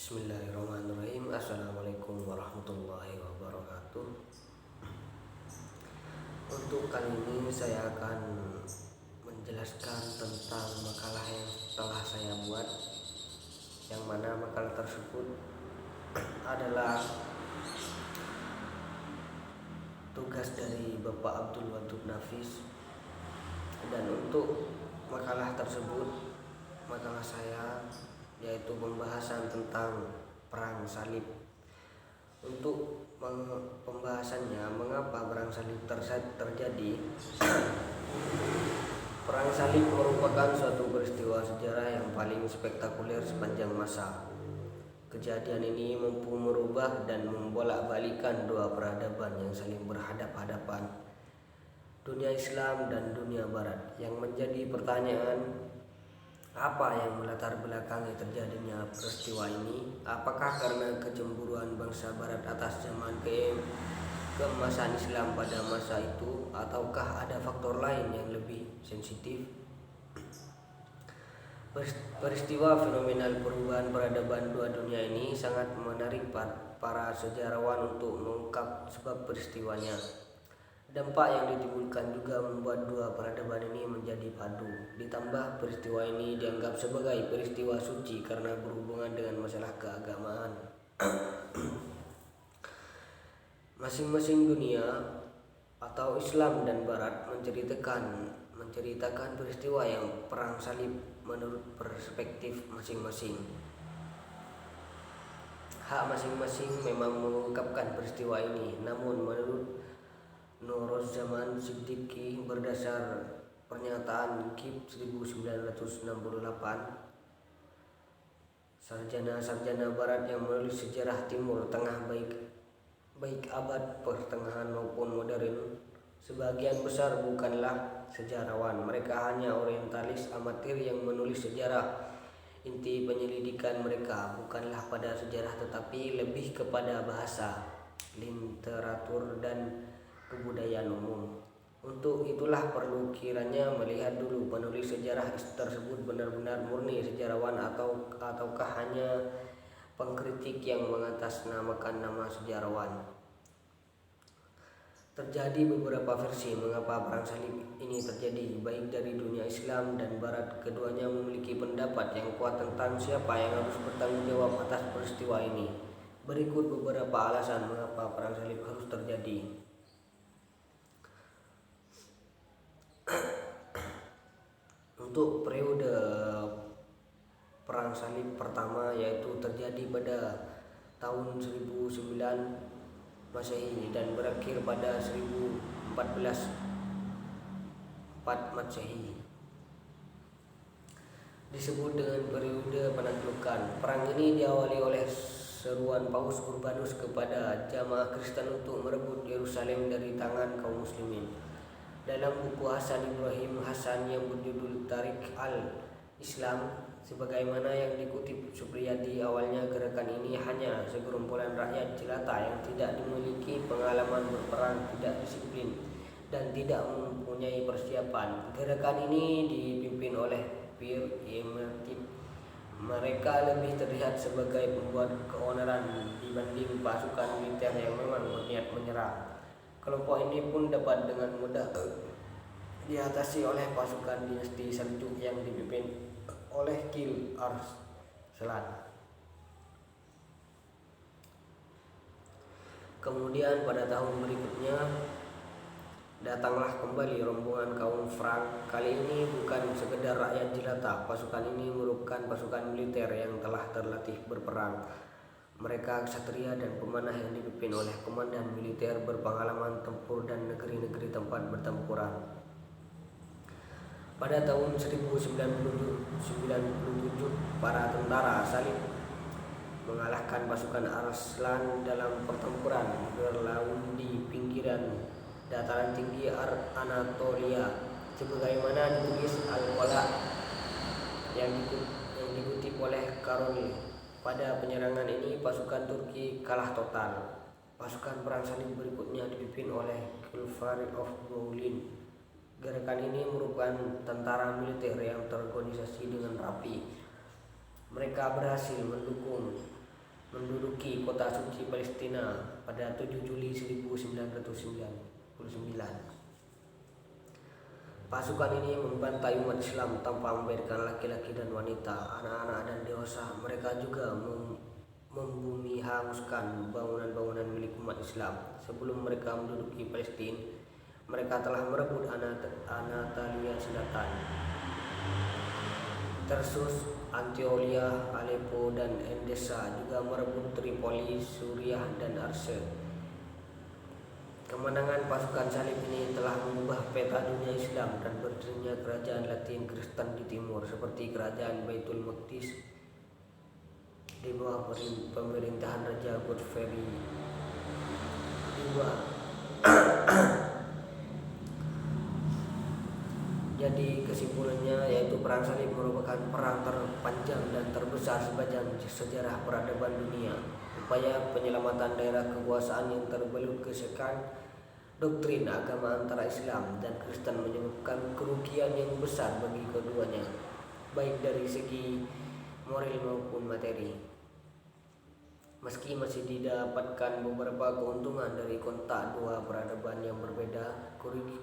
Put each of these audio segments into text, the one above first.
Bismillahirrahmanirrahim. Assalamualaikum warahmatullahi wabarakatuh. Untuk kali ini saya akan menjelaskan tentang makalah yang telah saya buat, yang mana makalah tersebut adalah tugas dari Bapak Abdul Wadud Nafis. Dan untuk makalah tersebut, makalah saya yaitu pembahasan tentang perang salib. Untuk pembahasannya, mengapa perang salib terjadi? Perang salib merupakan suatu peristiwa sejarah yang paling spektakuler sepanjang masa. Kejadian ini mampu merubah dan membolak-balikan dua peradaban yang saling berhadap-hadapan, dunia Islam dan dunia Barat. Yang menjadi pertanyaan, apa yang melatar belakangi terjadinya peristiwa ini? Apakah karena kecemburuan bangsa Barat atas zaman keemasan Islam pada masa itu, ataukah ada faktor lain yang lebih sensitif? Peristiwa fenomenal perubahan peradaban dua dunia ini sangat menarik para sejarawan untuk mengungkap sebab peristiwanya. Dampak yang ditimbulkan juga membuat dua peradaban ini menjadi padu. Ditambah peristiwa ini dianggap sebagai peristiwa suci karena berhubungan dengan masalah keagamaan. Masing-masing dunia atau Islam dan Barat menceritakan peristiwa yang perang salib menurut perspektif masing-masing. Hak masing-masing memang mengungkapkan peristiwa ini, namun menurut Nuruzzaman Siddiqi, berdasar pernyataan KIP 1968, sarjana Barat yang menulis sejarah Timur Tengah baik abad pertengahan maupun modern, sebagian besar bukanlah sejarawan. Mereka hanya orientalis amatir yang menulis sejarah. Inti penyelidikan mereka bukanlah pada sejarah tetapi lebih kepada bahasa, literatur, dan kebudayaan umum. Untuk itulah perlu kiranya melihat dulu penulis sejarah tersebut benar-benar murni sejarawan ataukah hanya pengkritik yang mengatasnamakan nama sejarawan. Terjadi beberapa versi mengapa perang salib ini terjadi, baik dari dunia Islam dan Barat. Keduanya memiliki pendapat yang kuat tentang siapa yang harus bertanggung jawab atas peristiwa ini. Berikut beberapa alasan mengapa perang salib harus terjadi. Untuk periode perang salib pertama, yaitu terjadi pada tahun 1009 Masehi dan berakhir pada 1014 Masehi, disebut dengan periode penaklukan. Perang ini diawali oleh seruan Paus Urbanus kepada jamaah Kristen untuk merebut Yerusalem dari tangan kaum muslimin. Dalam buku Hasan Ibrahim Hasan yang berjudul Tarik al-Islam, sebagaimana yang dikutip Supriyadi, awalnya gerakan ini hanya segerombolan rakyat jelata yang tidak memiliki pengalaman berperang, tidak disiplin, dan tidak mempunyai persiapan. Gerakan ini dipimpin oleh Pierre Emertib. Mereka lebih terlihat sebagai pembuat keonaran dibanding pasukan militer yang memang berniat menyerang. Kelompok ini pun dapat dengan mudah diatasi oleh pasukan dinasti Seljuk yang dipimpin oleh Qil Arslan. Kemudian pada tahun berikutnya datanglah kembali rombongan kaum Frank. Kali ini bukan sekedar rakyat jelata. Pasukan ini merupakan pasukan militer yang telah terlatih berperang. Mereka ksatria dan pemanah yang dipimpin oleh komandan militer berpengalaman tempur dan negeri-negeri tempat bertempuran. Pada tahun 1097, para tentara salib mengalahkan pasukan Arslan dalam pertempuran berlaut di pinggiran dataran tinggi Anatolia, sebagaimana ditulis Al-Qala yang dikutip oleh Karoli. Pada penyerangan ini pasukan Turki kalah total. Pasukan perang salib berikutnya dipimpin oleh Khulafar of Bowlin. Gerakan ini merupakan tentara militer yang terorganisasi dengan rapi. Mereka berhasil mendukung menduduki kota suci Palestina pada 7 Juli 1999. Pasukan ini membantai umat Islam tanpa membedakan laki-laki dan wanita, anak-anak dan dewasa. Mereka juga membumi hanguskan bangunan-bangunan milik umat Islam. Sebelum mereka menduduki Palestina, mereka telah merebut Anatolia Selatan, Tarsus, Antiolia, Aleppo, dan Edessa, juga merebut Tripoli, Suriah, dan Arse. Kemenangan pasukan salib ini telah mengubah peta dunia Islam dan berdirinya kerajaan Latin Kristen di timur seperti kerajaan Baitul Maqdis di bawah pemerintahan Raja Godfrey II. Jadi kesimpulannya yaitu perang salib merupakan perang terpanjang dan terbesar sepanjang sejarah peradaban dunia. Upaya penyelamatan daerah kekuasaan yang terbelut gesekan doktrin agama antara Islam dan Kristen menyebabkan kerugian yang besar bagi keduanya, baik dari segi moral maupun materi. Meski masih didapatkan beberapa keuntungan dari kontak dua peradaban yang berbeda,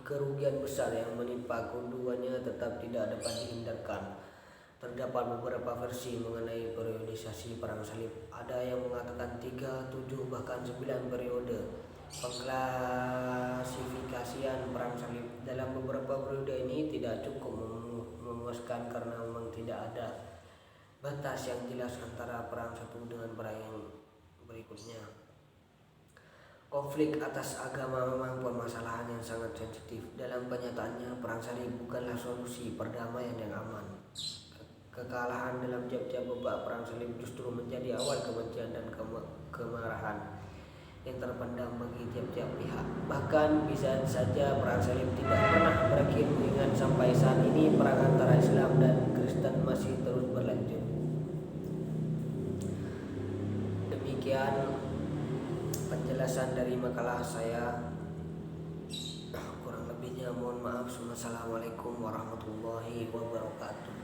kerugian besar yang menimpa keduanya tetap tidak dapat dihindarkan. Terdapat beberapa versi mengenai periodisasi perang salib. Ada yang mengatakan 3, 7, bahkan 9 periode. Pengklasifikasian perang salib dalam beberapa periode ini tidak cukup memuaskan karena memang tidak ada batas yang jelas antara perang satu dengan perang yang berikutnya. Konflik atas agama memang permasalahan yang sangat sensitif. Dalam kenyataannya, perang salib bukanlah solusi perdamaian yang aman. Kekalahan dalam tiap-tiap babak perang salib justru menjadi awal kebencian dan kemarahan yang terpendam bagi tiap-tiap pihak. Bahkan bisa saja perang salib tidak pernah berakhir, mengingat sampai saat ini perang antara Islam dan Kristen masih terus berlanjut. Demikian penjelasan dari makalah saya. Kurang lebihnya mohon maaf. Wassalamualaikum warahmatullahi wabarakatuh.